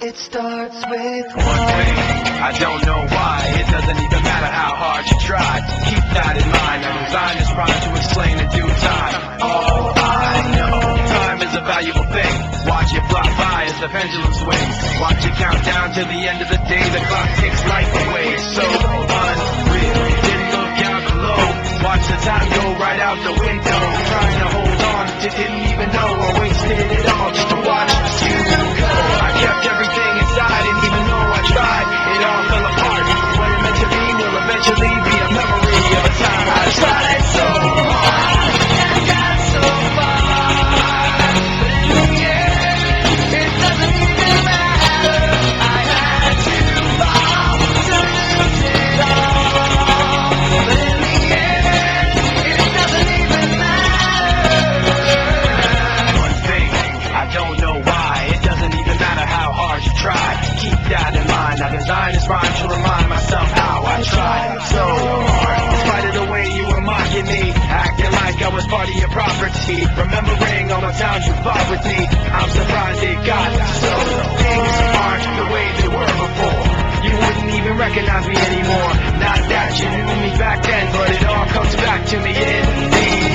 It starts with one thing. I don't know why. It doesn't even matter how hard you try. Keep that in mind. I designed this rhyme to explain in due time. All I know, time is a valuable thing. Watch it fly by as the pendulum swings. Watch it count down to the end of the day. The clock takes life away. It's so unreal. Didn't look out below. Watch the time go right out the window. Trying to hold on to didn't even know or wasted it all just to watch you go. I kept everything inside, didn't even know I tried. It all fell apart. What it meant to be will eventually be a memory of a time I tried so hard and got so far. But in the end, it doesn't even matter. I had to fall to lose it all. But in the end, it doesn't even matter. One thing, I don't know why. It doesn't even matter how hard you try. Keep that in mind. I designed this rhyme to remind myself how I tried so hard. In spite of the way you were mocking me, acting like I was part of your property. Remembering all the times you fought with me, I'm surprised it got so. Things aren't the way they were before. You wouldn't even recognize me anymore. Not that you knew me back then, but it all comes back to me in the